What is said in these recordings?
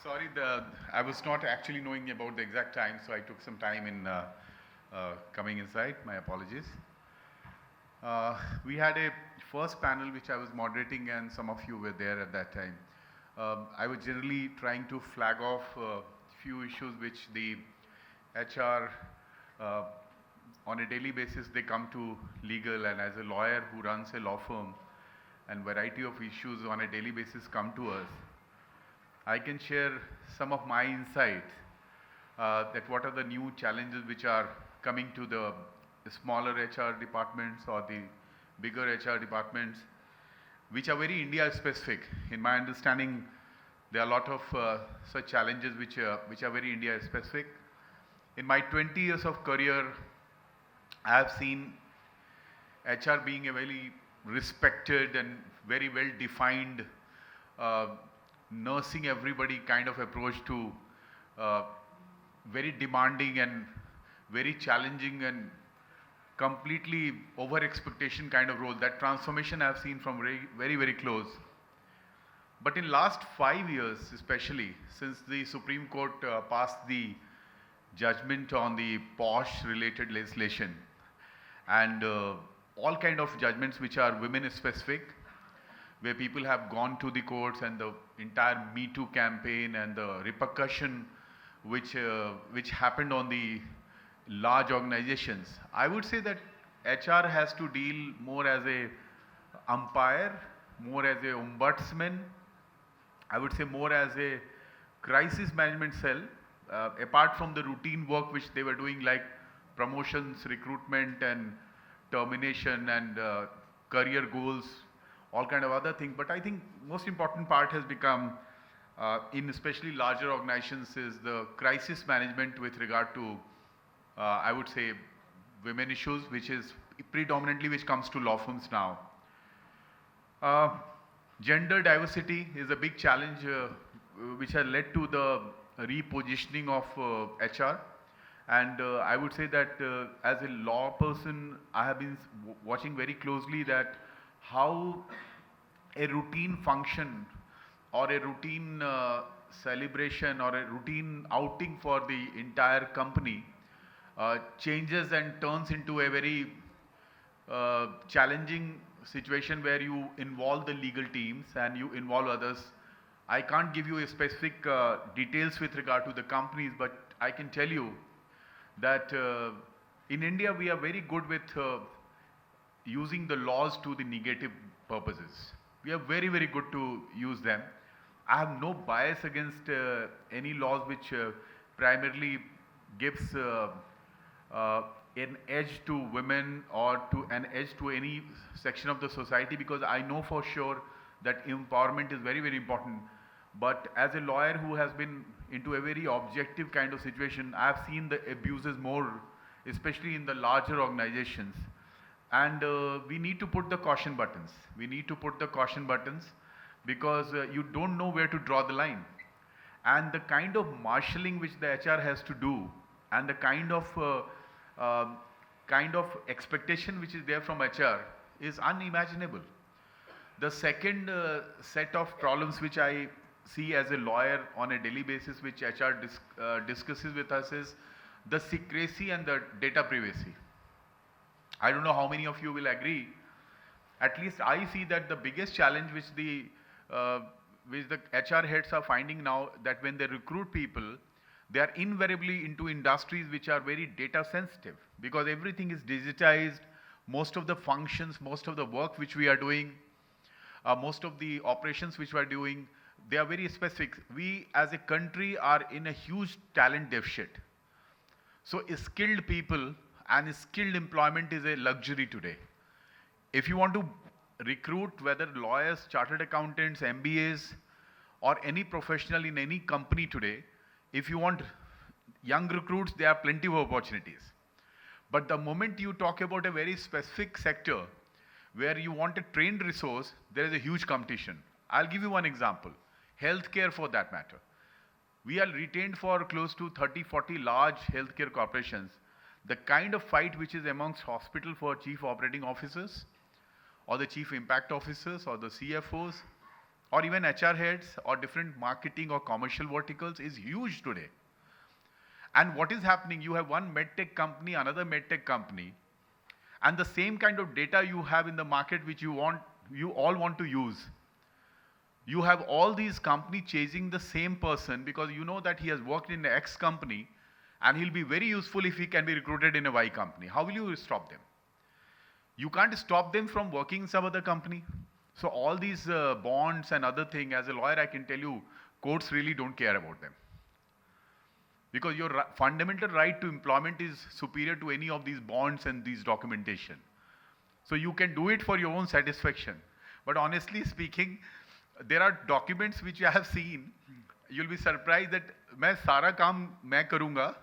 Sorry, I was not actually knowing about the exact time, so I took some time in coming inside. My apologies. We had a first panel which I was moderating, and some of you were there at that time. I was generally trying to flag off a few issues which the HR uh, on a daily basis they come to legal, and as a lawyer who runs a law firm, and variety of issues on a daily basis come to us. I can share some of my insights that what are the new challenges which are coming to the smaller HR departments or the bigger HR departments, which are very India specific. In my understanding, there are a lot of such challenges which are very India specific. In my 20 years of career, I have seen HR being a very respected and very well defined uh, nursing everybody kind of approach to uh, very demanding and very challenging and completely over expectation kind of role. That transformation I have seen from very close. But in last 5 years, especially since the Supreme Court passed the judgment on the POSH related legislation and all kind of judgments which are women specific, where people have gone to the courts, and the entire Me Too campaign and the repercussion which happened on the large organizations. I would say that HR has to deal more as a umpire, more as a ombudsman. I would say more as a crisis management cell, apart from the routine work which they were doing, like promotions, recruitment and termination and career goals, all kind of other things. But I think most important part has become in especially larger organizations is the crisis management with regard to I would say women issues, which is predominantly which comes to law firms now. Uh, Gender diversity is a big challenge which has led to the repositioning of HR. And I would say that as a law person, I have been watching very closely that how a routine function or a routine celebration or a routine outing for the entire company changes and turns into a very challenging situation where you involve the legal teams and you involve others. I can't give you a specific details with regard to the companies, but I can tell you that in India we are very good with using the laws to the negative purposes. We are very good to use them. I have no bias against any laws which primarily gives an edge to women or to an edge to any section of the society, because I know for sure that empowerment is very important. But as a lawyer who has been into a very objective kind of situation, I have seen the abuses more, especially in the larger organizations. And we need to put the caution buttons. We need to put the caution buttons because you don't know where to draw the line. And the kind of marshalling which the HR has to do, and the kind of expectation which is there from HR is unimaginable. The second set of problems which I see as a lawyer on a daily basis, which HR discusses with us, is the secrecy and the data privacy. I don't know how many of you will agree. At least I see that the biggest challenge which the HR heads are finding now, that when they recruit people, they are invariably into industries which are very data sensitive, because everything is digitized. Most of the functions, most of the work which we are doing, most of the operations which we are doing, they are very specific. We as a country are in a huge talent deficit. So skilled people and skilled employment is a luxury today. If you want to recruit whether lawyers, chartered accountants, MBAs, or any professional in any company today, if you want young recruits, there are plenty of opportunities. But the moment you talk about a very specific sector where you want a trained resource, there is a huge competition. I'll give you one example. Healthcare, for that matter. We are retained for close to 30, 40 large healthcare corporations. The kind of fight which is amongst hospital for chief operating officers or the chief impact officers or the CFOs, or even HR heads or different marketing or commercial verticals is huge today. And what is happening? You have one medtech company, another medtech company, and the same kind of data you have in the market which you all want to use. You have all these companies chasing the same person because you know that he has worked in X company and he'll be very useful if he can be recruited in a Y company. How will you stop them? You can't stop them from working in some other company. So all these bonds and other things, as a lawyer I can tell you, courts really don't care about them. Because your fundamental right to employment is superior to any of these bonds and these documentation. So you can do it for your own satisfaction. But honestly speaking, there are documents which I have seen, you'll be surprised that मैं सारा काम मैं करूँगा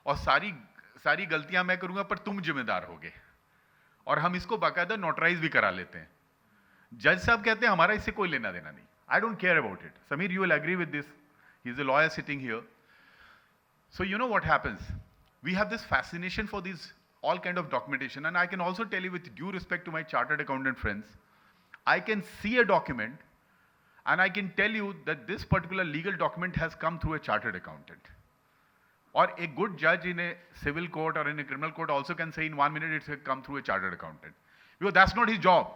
और सारी गलतियाँ मैं करूँगा पर तुम जिम्मेदार होगे और हम इसको बाकायदा नोटराइज भी करा लेते हैं. जज साहब कहते हैं हमारा इससे कोई लेना देना नहीं. I don't care about it. Sameer, you will agree with this. He's a lawyer sitting here. So you know what happens? We have this fascination for these all kind of documentation, and I can also tell you with due respect to my chartered accountant friends, I can see a document and I can tell you that this particular legal document has come through a chartered accountant. Or a good judge in a civil court or in a criminal court also can say in 1 minute it's come through a chartered accountant. Because that's not his job.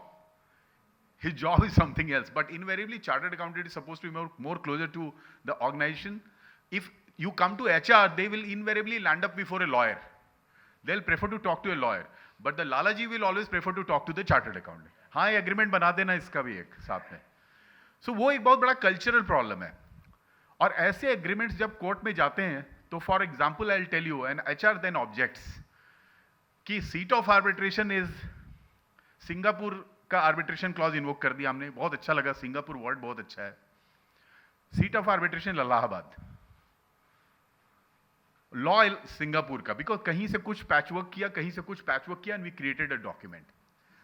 His job is something else. But invariably, chartered accountant is supposed to be more closer to the organization. If you come to HR, they will invariably land up before a lawyer. They'll prefer to talk to a lawyer. But the Lalaji will always prefer to talk to the chartered accountant. हाँ, ये agreement बना देना इसका भी एक साथ में. So वो एक बहुत बड़ा cultural problem है. और ऐसे agreements जब court में जाते हैं, तो for example, I'll tell you, an HR then objects कि seat of arbitration is Singapore का arbitration clause invoke कर दिया हमने. बहुत अच्छा लगा, सिंगापुर word बहुत अच्छा है. Seat of arbitration Allahabad. Law Singapore का, because कहीं से कुछ patchwork किया, कहीं से कुछ patchwork किया, and we created a document.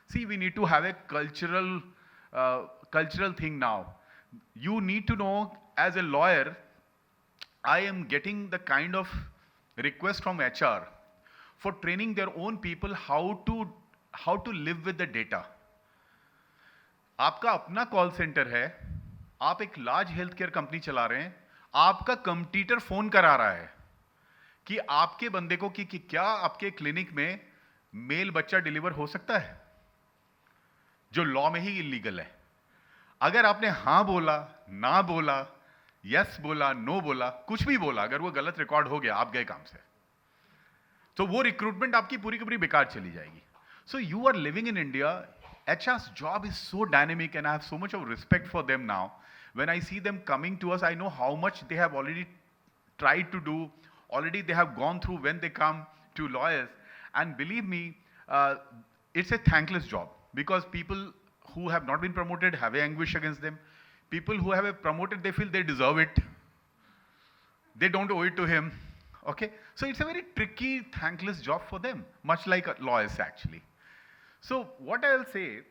See, we need to have a cultural thing now. You need to know, as a lawyer, I am getting the kind of request from HR for training their own people how to live with the data. आपका अपना call centre है, आप एक large health care company चला रहे हैं, आपका competitor phone करा रहा है कि आपके बंदे को कि क्या आपके क्लिनिक में मेल बच्चा डिलीवर हो सकता है, जो लॉ में ही इलीगल है. अगर आपने हां बोला, ना बोला, यस बोला, नो बोला, कुछ भी बोला, अगर वो गलत रिकॉर्ड हो गया, आप गए काम से, तो वो रिक्रूटमेंट आपकी पूरी की पूरी बेकार चली जाएगी. So you are living in India. HR's job is so dynamic and I have so much of respect for them now. When I see them coming to us, I know how much they have already tried to do. Already they have gone through when they come to lawyers. And believe me, it's a thankless job because people who have not been promoted have anguish against them. People who have promoted, they feel they deserve it. They don't owe it to him. Okay? So it's a very tricky, thankless job for them, much like lawyers actually. So what I'll say,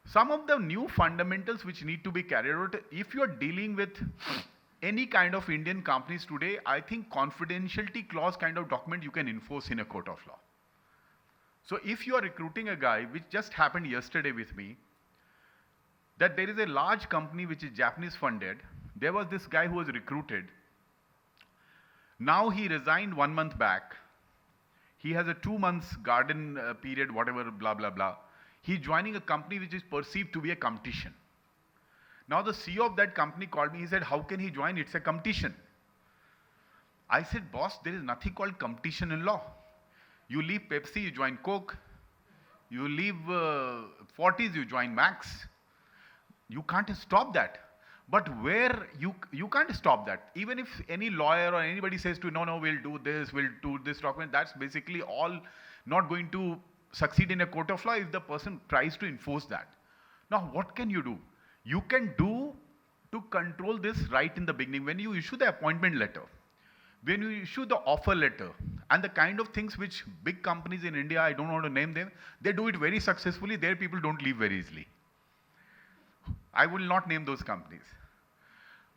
some of the new fundamentals which need to be carried out, if you're dealing with any kind of Indian companies today, I think confidentiality clause kind of document you can enforce in a court of law. So if you are recruiting a guy, which just happened yesterday with me, that there is a large company which is Japanese funded, there was this guy who was recruited. Now he resigned 1 month back. He has a 2 months garden period, whatever, blah, blah, blah. He's joining a company which is perceived to be a competition. Now the CEO of that company called me, he said, how can he join? It's a competition. I said, boss, there is nothing called competition in law. You leave Pepsi, you join Coke. You leave Fortis, you join Max. You can't stop that. But where you can't stop that. Even if any lawyer or anybody says to, no, we'll do this document, that's basically all not going to succeed in a court of law if the person tries to enforce that. Now, what can you do? You can do to control this right in the beginning. When you issue the appointment letter, when you issue the offer letter, and the kind of things which big companies in India, I don't want to name them, they do it very successfully. Their people don't leave very easily. I will not name those companies.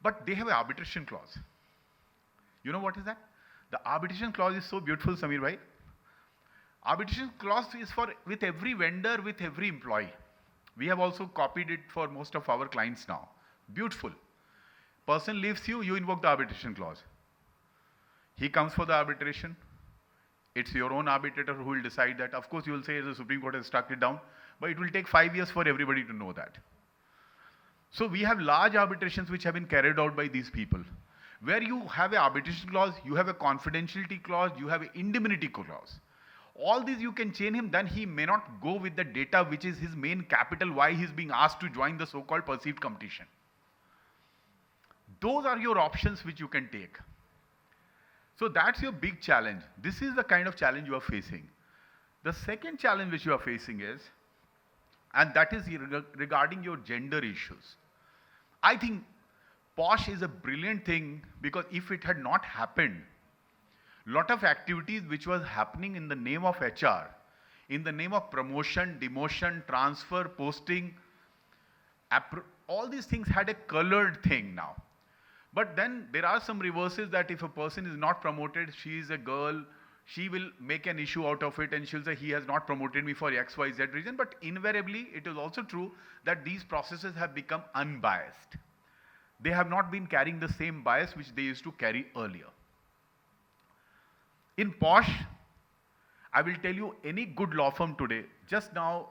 But they have an arbitration clause. You know what is that? The arbitration clause is so beautiful, Sameer bhai. Arbitration clause is for with every vendor, with every employee. We have also copied it for most of our clients now. Beautiful. Person leaves you, you invoke the arbitration clause. He comes for the arbitration. It's your own arbitrator who will decide that. Of course, you will say the Supreme Court has struck it down, but it will take 5 years for everybody to know that. So we have large arbitrations which have been carried out by these people, where you have an arbitration clause, you have a confidentiality clause, you have an indemnity clause. All these you can chain him, then he may not go with the data which is his main capital, why he's being asked to join the so-called perceived competition. Those are your options which you can take. So that's your big challenge. This is the kind of challenge you are facing. The second challenge which you are facing is, and that is regarding your gender issues. I think POSH is a brilliant thing, because if it had not happened, lot of activities which was happening in the name of HR, in the name of promotion, demotion, transfer, posting, all these things had a colored thing now. But then there are some reverses that if a person is not promoted, she is a girl, she will make an issue out of it and she'll say he has not promoted me for X, Y, Z reason. But invariably, it is also true that these processes have become unbiased. They have not been carrying the same bias which they used to carry earlier. In POSH, I will tell you, any good law firm today, just now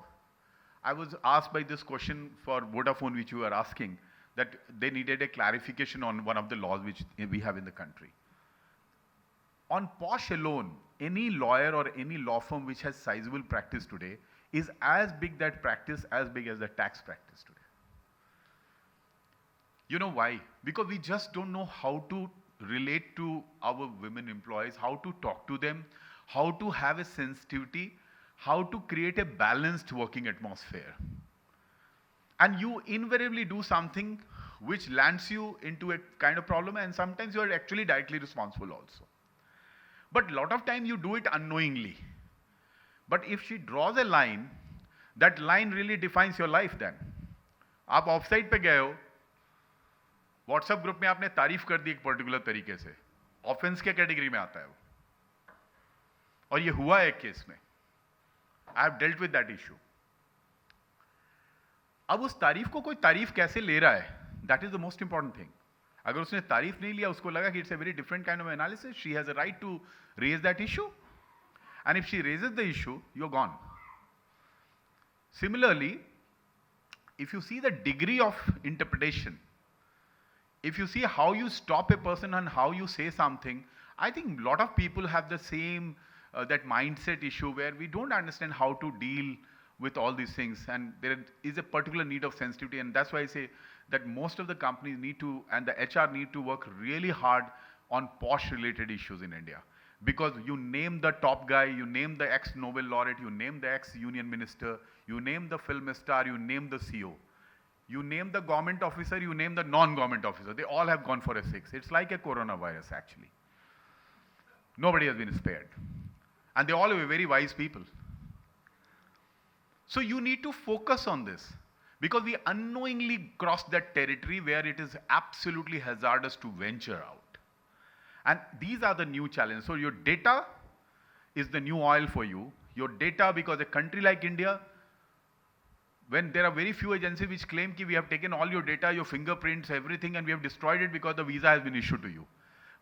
I was asked by this question for Vodafone which you were asking, that they needed a clarification on one of the laws which we have in the country. On POSH alone, any lawyer or any law firm which has sizable practice today is as big that practice as big as the tax practice today. You know why? Because we just don't know how to relate to our women employees, how to talk to them, how to have a sensitivity, how to create a balanced working atmosphere. And you invariably do something which lands you into a kind of problem, and sometimes you are actually directly responsible also. But a lot of time you do it unknowingly. But if she draws a line, that line really defines your life then. आप offsite पे गए हो, WhatsApp group में आपने तारीफ कर दी एक particular तरीके से, ऑफेंस के कैटेगरी में आता है वो, और ये हुआ है एक केस में. I have dealt with that issue. अब उस तारीफ को कोई तारीफ कैसे ले रहा है, that is the most important thing. अगर उसने तारीफ नहीं लिया, उसको लगा कि it's a very different kind of analysis, she has a right to raise that issue, and if she raises the issue, you are gone. Similarly, if you see the degree of interpretation, if you see how you stop a person and how you say something, I think a lot of people have the same, that mindset issue where we don't understand how to deal with all these things, and there is a particular need of sensitivity, and that's why I say that most of the companies need to, and the HR need to work really hard on POSH related issues in India. Because you name the top guy, you name the ex-Nobel laureate, you name the ex-union minister, you name the film star, you name the CEO. You name the government officer, you name the non-government officer. They all have gone for a 6. It's like a coronavirus actually. Nobody has been spared. And they all are very wise people. So you need to focus on this, because we unknowingly cross that territory where it is absolutely hazardous to venture out. And these are the new challenges. So your data is the new oil for you. Your data, because a country like India, when there are very few agencies which claim that we have taken all your data, your fingerprints, everything, and we have destroyed it because the visa has been issued to you.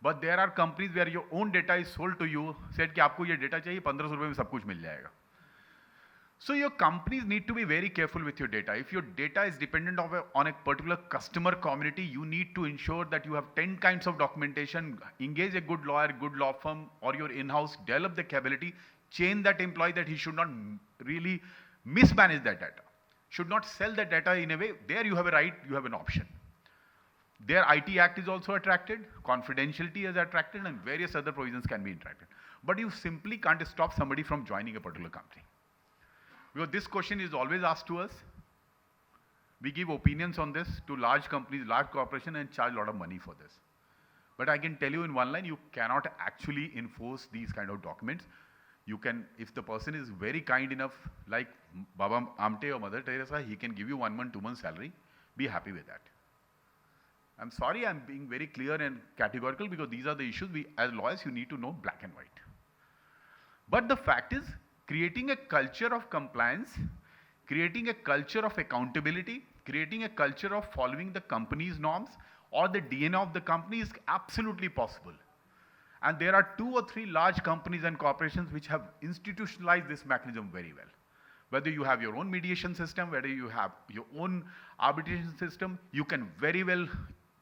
But there are companies where your own data is sold to you, said कि आपको ये data चाहिए, 1500 रुपए में सब कुछ मिल जाएगा. So your companies need to be very careful with your data. If your data is dependent on a particular customer community, you need to ensure that you have 10 kinds of documentation, engage a good lawyer, good law firm, or your in-house, develop the capability, chain that employee that he should not really mismanage that data, should not sell that data in a way. There you have a right, you have an option. Their IT Act is also attracted, confidentiality is attracted, and various other provisions can be attracted. But you simply can't stop somebody from joining a particular company. Because this question is always asked to us. We give opinions on this to large companies, large corporations, and charge a lot of money for this. But I can tell you in one line, you cannot actually enforce these kind of documents. You can, if the person is very kind enough, like Baba Amte or Mother Teresa, he can give you 1 month, 2 months salary. Be happy with that. I'm sorry, I'm being very clear and categorical, because these are the issues we, as lawyers, you need to know black and white. But the fact is, creating a culture of compliance creating a culture of accountability, creating a culture of following the company's norms or the DNA of the company is absolutely possible. And there are 2 or 3 large companies and corporations which have institutionalized this mechanism very well. Whether you have your own mediation system, whether you have your own arbitration system, you can very well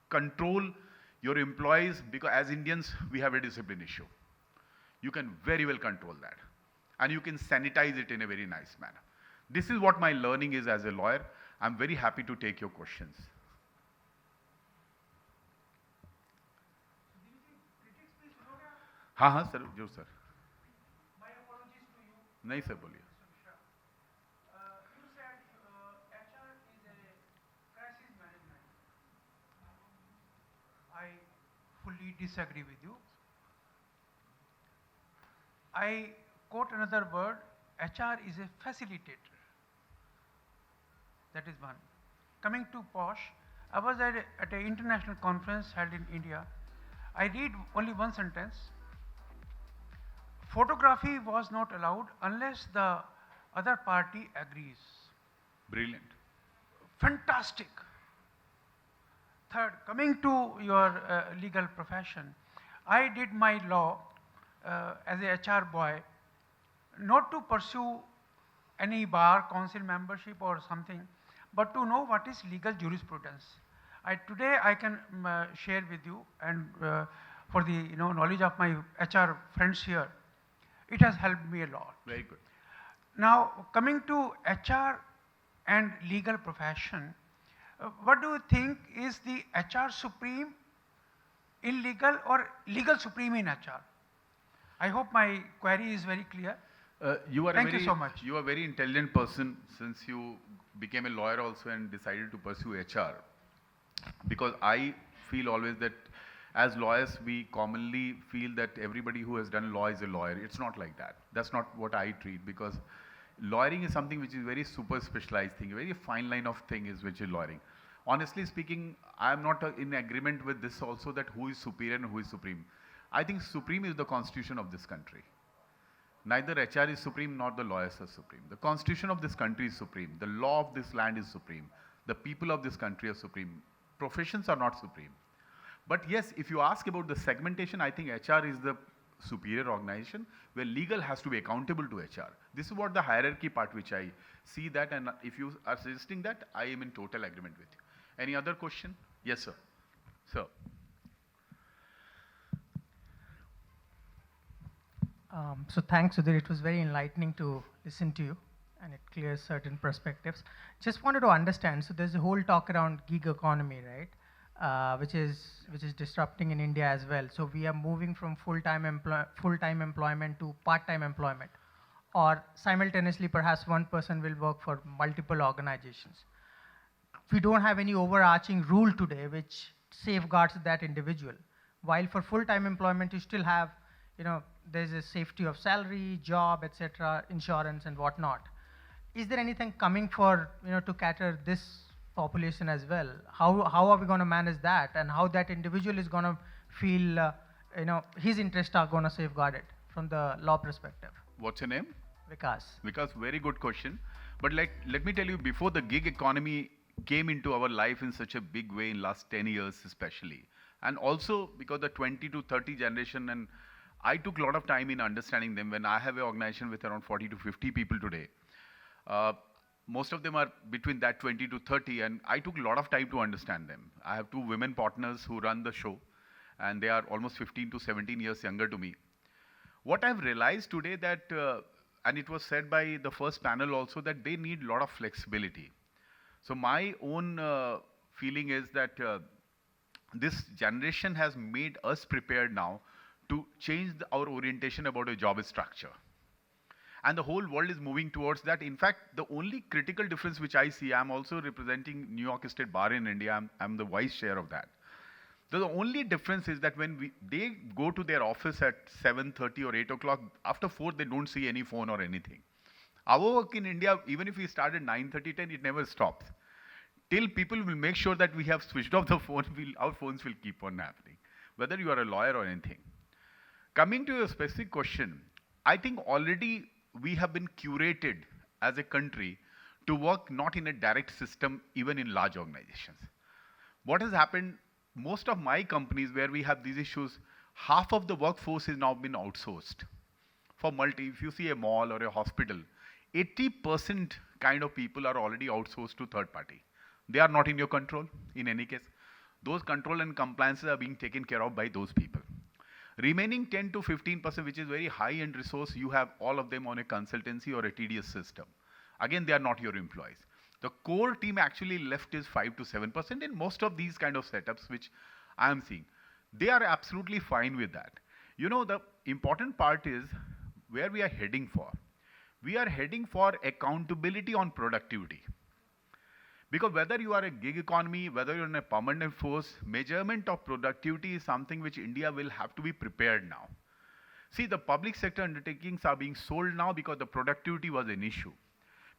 control your employees, because as Indians, we have a discipline issue. You can very well control that. And you can sanitize it in a very nice manner. This is what my learning is as a lawyer. I'm very happy to take your questions. हाँ हाँ sir, जो sir. My apologies to you. नहीं sir, बोलिए. Mr. Mishra. You said HR is a crisis management. I fully disagree with you. I quote another word, HR is a facilitator. That is one. Coming to POSH, I was at an international conference held in India. I read only one sentence. Photography was not allowed unless the other party agrees. Brilliant. Fantastic. Third, coming to your legal profession, I did my law as a HR boy, not to pursue any bar council membership or something, but to know what is legal jurisprudence. Today I can share with you, and for the knowledge of my HR friends here, it has helped me a lot. Very good. Now coming to HR and legal profession, what do you think is the HR supreme in legal or legal supreme in HR? I hope my query is very clear. Thank you so much. You are a very intelligent person, since you became a lawyer also and decided to pursue HR. Because I feel always that as lawyers, we commonly feel that everybody who has done law is a lawyer. It's not like that. That's not what I treat, because lawyering is something which is very super specialized thing, a very fine line of thing is which is lawyering. Honestly speaking, I am not in agreement with this also, that who is superior and who is supreme. I think supreme is the constitution of this country. Neither HR is supreme nor the lawyers are supreme. The constitution of this country is supreme. The law of this land is supreme. The people of this country are supreme. Professions are not supreme. But yes, if you ask about the segmentation, I think HR is the superior organization where legal has to be accountable to HR. This is what the hierarchy part which I see that, and if you are suggesting that, I am in total agreement with you. Any other question? Yes, sir. Sir. So thanks, Sudhir. It was very enlightening to listen to you, and it clears certain perspectives. Just wanted to understand. So there's a whole talk around gig economy, right? Which is disrupting in India as well. So we are moving from full-time employment to part-time employment, or simultaneously, perhaps one person will work for multiple organizations. We don't have any overarching rule today which safeguards that individual. While for full-time employment, you still have, there's a safety of salary, job, etc., insurance and whatnot. Is there anything coming for, to cater this population as well? How are we going to manage that, and how that individual is going to feel, his interests are going to safeguard it from the law perspective? What's your name? Vikas. Vikas, very good question. But let me tell you, before the gig economy came into our life in such a big way in last 10 years especially, and also because the 20 to 30 generation, and I took a lot of time in understanding them. When I have an organization with around 40 to 50 people today, most of them are between that 20 to 30, and I took a lot of time to understand them. I have 2 women partners who run the show, and they are almost 15 to 17 years younger to me. What I've realized today that, and it was said by the first panel also, that they need a lot of flexibility. So my own feeling is that this generation has made us prepared now to change our orientation about a job structure. And the whole world is moving towards that. In fact, the only critical difference which I see, I'm also representing New York State Bar in India. I'm the vice chair of that. So the only difference is that when they go to their office at 7:30 or 8 o'clock, after 4 they don't see any phone or anything. Our work in India, even if we start at 9:30, 10, it never stops. Till people will make sure that we have switched off the phone, our phones will keep on happening, whether you are a lawyer or anything. Coming to your specific question, I think already we have been curated as a country to work not in a direct system, even in large organizations. What has happened, most of my companies where we have these issues, half of the workforce has now been outsourced. If you see a mall or a hospital, 80% kind of people are already outsourced to third party. They are not in your control in any case. Those control and compliances are being taken care of by those people. Remaining 10 to 15%, which is very high-end resource, you have all of them on a consultancy or a TDS system. Again, they are not your employees. The core team actually left is 5 to 7% in most of these kind of setups, which I am seeing. They are absolutely fine with that. You know, the important part is where we are heading for. We are heading for accountability on productivity. Because whether you are a gig economy, whether you're in a permanent force, measurement of productivity is something which India will have to be prepared now. See, the public sector undertakings are being sold now because the productivity was an issue.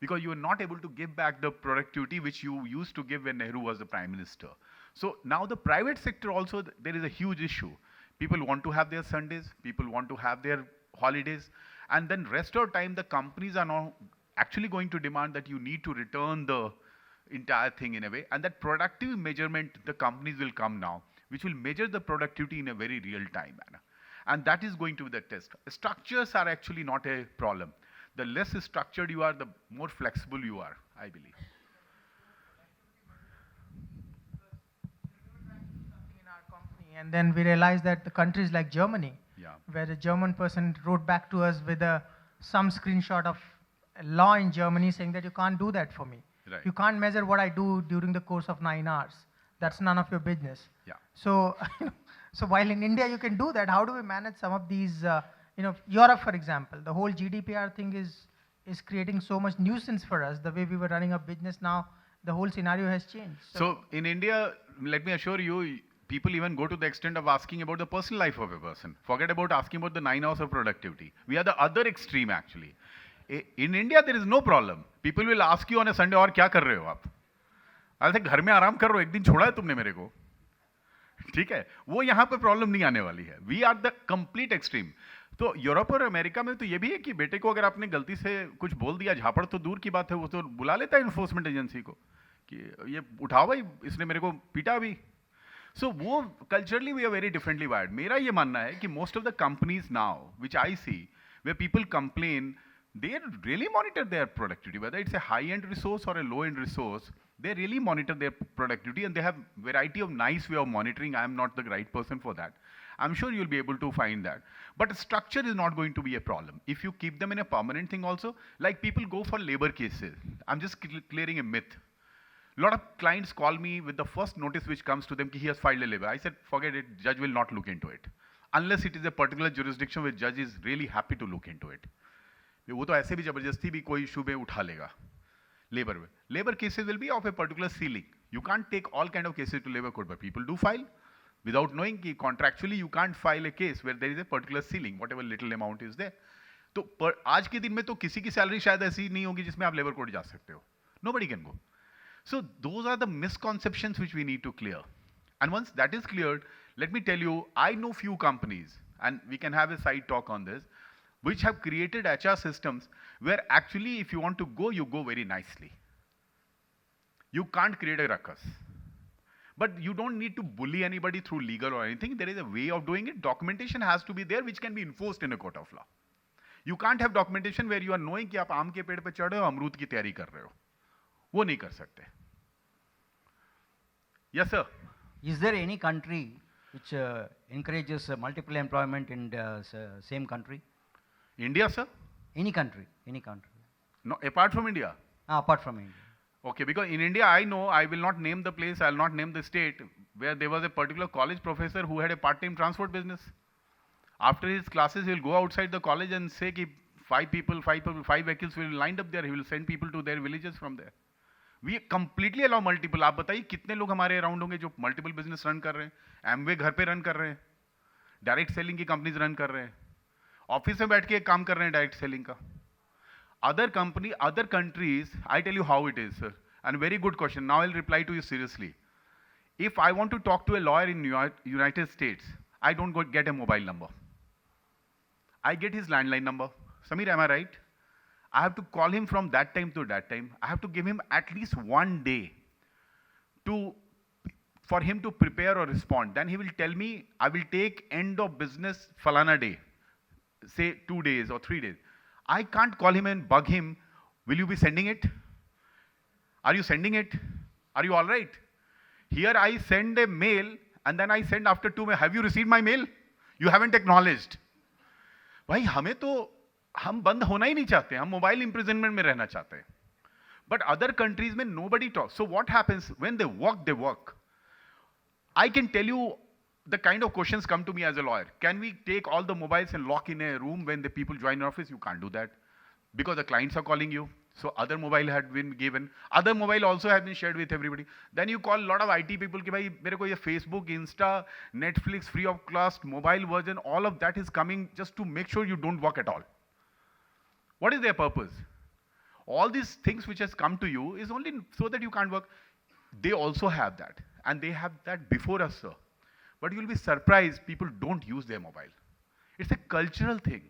Because you were not able to give back the productivity which you used to give when Nehru was the prime minister. So now the private sector also, there is a huge issue. People want to have their Sundays, people want to have their holidays, and then rest of the time the companies are now actually going to demand that you need to return the entire thing in a way, and that productive measurement, the companies will come now, which will measure the productivity in a very real-time manner. And that is going to be the test. Structures are actually not a problem. The less structured you are, the more flexible you are, I believe. In our company, and then we realized that the countries like Germany, Yeah. where a German person wrote back to us with some screenshot of a law in Germany saying that you can't do that for me. Right. You can't measure what I do during the course of 9 hours. That's none of your business. Yeah. So, so while in India you can do that, how do we manage some of these, Europe, for example, the whole GDPR thing is creating so much nuisance for us. The way we were running a business now, the whole scenario has changed. So in India, let me assure you, people even go to the extent of asking about the personal life of a person. Forget about asking about the 9 hours of productivity. We are the other extreme actually. In India, there is no problem. People will ask you on a Sunday, और क्या कर रहे हो आप? I'll say, घर में आराम कर रहे हो, एक दिन छोड़ा है तुमने मेरे को. ठीक है, वो यहाँ पे प्रॉब्लम नहीं आने वाली है. We are the complete extreme. तो यूरोप और अमेरिका में तो ये भी है कि बेटे को अगर आपने गलती से कुछ बोल दिया, झापड़ तो दूर की बात है, वो तो बुला लेता है इन्फोर्समेंट एजेंसी को कि ये उठाओ भाई, इसने मेरे को पीटा भी. सो वो culturally we are very differently wired. मेरा ये मानना है कि most of the companies now which I see where people complain, they really monitor their productivity, whether it's a high-end resource or a low-end resource. They really monitor their productivity, and they have variety of nice way of monitoring. I am not the right person for that. I'm sure you'll be able to find that. But structure is not going to be a problem. If you keep them in a permanent thing also, like people go for labor cases. I'm just clearing a myth. A lot of clients call me with the first notice which comes to them, he has filed a labor. I said, forget it, judge will not look into it. Unless it is a particular jurisdiction where judge is really happy to look into it. वो तो ऐसे भी जबरदस्ती भी कोई issue में उठा लेगा लेबर में. Labour cases will be of a particular ceiling. You can't take all kind of cases to labour court, but people do file without knowing कि contractually you can't file a case where there is a particular ceiling, whatever little amount is there. तो आज के दिन में तो किसी की salary शायद ऐसी नहीं होगी जिसमें आप लेबर कोर्ट जा सकते हो. Nobody can go. So those are the misconceptions which we need to clear. And once that is cleared, let me tell you, I know few companies and we can have a side talk on this, which have created HR systems where actually if you want to go, you go very nicely. You can't create a ruckus. But you don't need to bully anybody through legal or anything. There is a way of doing it. Documentation has to be there which can be enforced in a court of law. You can't have documentation where you are knowing कि आप आम के पेड़ पे चढ़ रहे हो, अमरूद की तैयारी कर रहे हो. वो नहीं कर सकते. Yes, sir. Is there any country which encourages multiple employment in the same country? India, sir? Any country, any country. No, apart from India. Apart from India. Okay, because in India, I know, I will not name the place, I will not name the state, where there was a particular college professor who had a part-time transport business. After his classes, he will go outside the college and say कि five vehicles will lined up there, he will send people to their villages from there. We completely allow multiple. आप बताइए कितने लोग हमारे around होंगे जो multiple business run कर रहे हैं, एमवे घर पे रन कर रहे हैं, डायरेक्ट सेलिंग की कंपनीज रन कर रहे हैं, ऑफिस में बैठ के काम कर रहे हैं डायरेक्ट सेलिंग का. Other countries, I tell you how it is, sir. And very good question. Now I'll reply to you seriously. If I want to talk to a lawyer in United States, I don't get a mobile number. I get his landline number. Samir, am I right? I have to call him from that time to that time. I have to give him at least 1 day for him to prepare or respond. Then he will tell me, I will take end of business falana day, say 2 days or 3 days. I can't call him and bug him, will you be sending it? Are you sending it? Are you all right? Here I send a mail and then I send after 2 days, have you received my mail? You haven't acknowledged. भाई हमें तो हम बंद होना ही नहीं चाहते, हम mobile imprisonment में रहना चाहते हैं. But other countries में nobody talks. So what happens when they work, they work. I can tell you the kind of questions come to me as a lawyer. Can we take all the mobiles and lock in a room when the people join your office? You can't do that because the clients are calling you. So other mobile had been given. Other mobile also have been shared with everybody. Then you call a lot of IT people कि भाई मेरे को ये Facebook, Insta, Netflix, free of cost, mobile version, all of that is coming just to make sure you don't work at all. What is their purpose? All these things which has come to you is only so that you can't work. They also have that. And they have that before us, sir. But you will be surprised, people don't use their mobile. It's a cultural thing.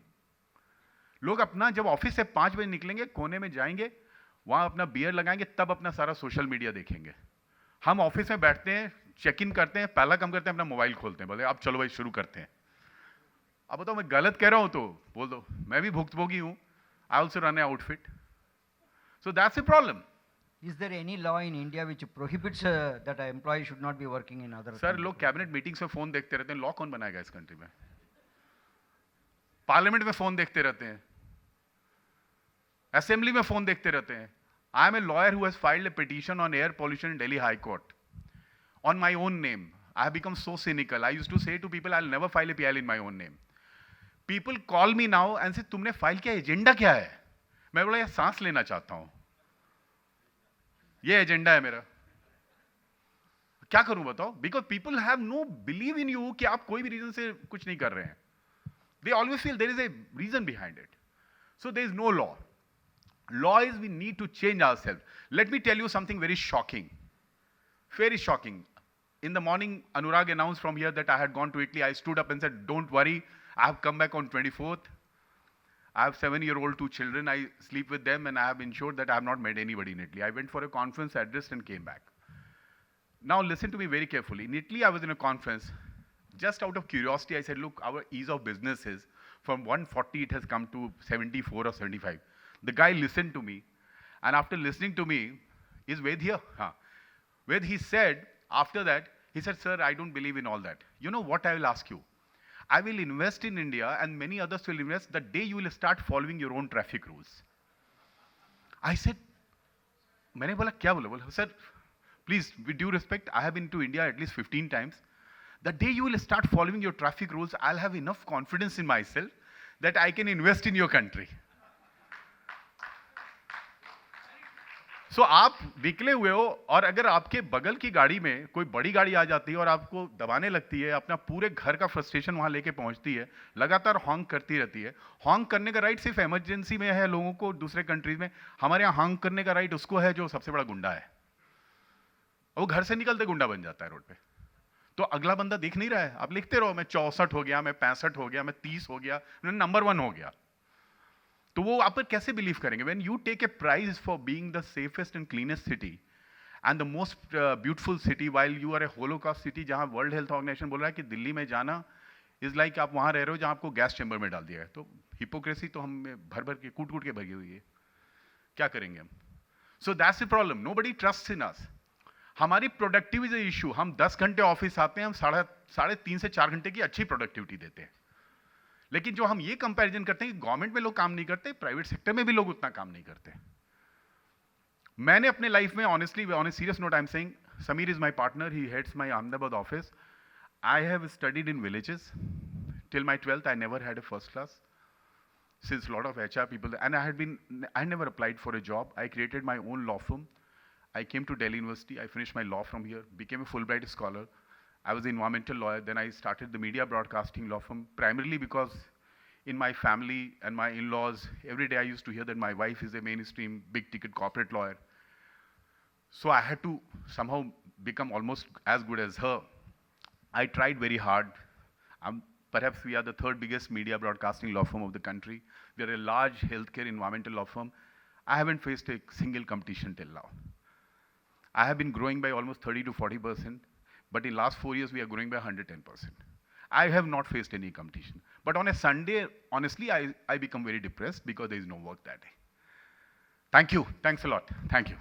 लोग अपना जब office से 5 बजे निकलेंगे, कोने में जाएंगे, वहाँ अपना बियर लगाएंगे, तब अपना सारा सोशल मीडिया देखेंगे. हम ऑफिस में बैठते हैं, चेक इन करते हैं, पहला काम करते हैं, अपना मोबाइल खोलते हैं, बोले अब चलो भाई शुरू करते हैं. अब बताओ मैं गलत कह रहा हूँ तो बोल दो, मैं भी भुक्तभोगी हूँ. I also run an outfit. So that's a problem. Is there any law in India which prohibits that an employee should not be working in other sir लोग कैबिनेट मीटिंग्स में फोन देखते रहते हैं, लॉ कौन बनाएगा इस country में? Parliament में फोन देखते रहते हैं, असेंबली में फोन देखते रहते हैं. I am a lawyer who has filed a petition on air pollution in Delhi High Court on my own name. I have become so cynical. I used to say to people, I'll never file a PL in my own name. People call me now and say, तुमने file किया, agenda क्या है? मैं बोला यार सांस लेना चाहता हूं, ये एजेंडा है मेरा, क्या करूं बताओ? Because people have know believe in you कि आप कोई भी रीजन से कुछ नहीं कर रहे हैं. They always feel there is a reason behind it. So there is no law. Law is we need to change ourselves. Let me tell you something very shocking. Very shocking. In the morning, Anurag announced from here that I had gone to Italy. I stood up and said, don't worry, I have come back on 24th. I have 7-year-old 2 children. I sleep with them and I have ensured that I have not met anybody in Italy. I went for a conference, addressed and came back. Now listen to me very carefully. In Italy, I was in a conference. Just out of curiosity, I said, look, our ease of business is from 140, it has come to 74 or 75. The guy listened to me, and after listening to me, is Ved here? Ved, he said, after that, he said, sir, I don't believe in all that. You know what I will ask you? I will invest in India, and many others will invest the day you will start following your own traffic rules. I said, मैंने बोला क्या बोला? बोला, sir, please, with due respect, I have been to India at least 15 times. The day you will start following your traffic rules, I'll have enough confidence in myself that I can invest in your country. So आप निकले हुए हो और अगर आपके बगल की गाड़ी में कोई बड़ी गाड़ी आ जाती है और आपको दबाने लगती है, अपना पूरे घर का फ्रस्ट्रेशन वहां लेके पहुंचती है, लगातार हॉन्क करती रहती है. हॉन्क करने का राइट सिर्फ इमरजेंसी में है लोगों को, दूसरे कंट्रीज में. हमारे यहाँ हॉन्क करने का राइट उसको है जो सबसे बड़ा गुंडा है. वो घर से निकलते गुंडा बन जाता है रोड पे. तो अगला बंदा देख नहीं रहा है. आप लिखते रहो, मैं 64 हो गया, मैं 65 हो गया, मैं 30 हो गया, मैं नंबर 1 हो गया. तो वो आप पर कैसे बिलीव करेंगे? When you take a prize for being the safest and cleanest city and the most beautiful city while you are a holocaust city, जहां वर्ल्ड हेल्थ ऑर्गेनाइजेशन बोल रहा है कि दिल्ली में जाना इज लाइक आप वहां रह रहे हो जहां आपको गैस चैम्बर में डाल दिया है. तो हिपोक्रेसी तो हम भर भर के कूट कूट के भरी हुई है. क्या करेंगे हम? So that's the problem. Nobody trusts in us. हमारी प्रोडक्टिविटी इशू. हम 10 घंटे ऑफिस आते हैं, हम साढ़े 3 से 4 घंटे की अच्छी प्रोडक्टिविटी देते हैं. लेकिन जो हम ये कंपैरिजन करते हैं कि गवर्नमेंट में लोग काम नहीं करते, प्राइवेट सेक्टर में भी लोग उतना काम नहीं करते. मैंने अपने लाइफ में honestly, on a serious note, I am saying, Sameer is my partner, he heads my Ahmedabad office. I have studied in villages till my 12th. I never had a first class since lot of HR people, and I never applied for a job. I created my own law firm. I came to Delhi University. I finished my law from here, became a Fulbright scholar. I was an environmental lawyer. Then I started the media broadcasting law firm, primarily because in my family and my in-laws, every day I used to hear that my wife is a mainstream, big-ticket corporate lawyer. So I had to somehow become almost as good as her. I tried very hard. Perhaps we are the third biggest media broadcasting law firm of the country. We are a large healthcare environmental law firm. I haven't faced a single competition till now. I have been growing by almost 30 to 40%, but in last 4 years, we are growing by 110%. I have not faced any competition. But on a Sunday, honestly, I become very depressed because there is no work that day. Thank you. Thanks a lot. Thank you.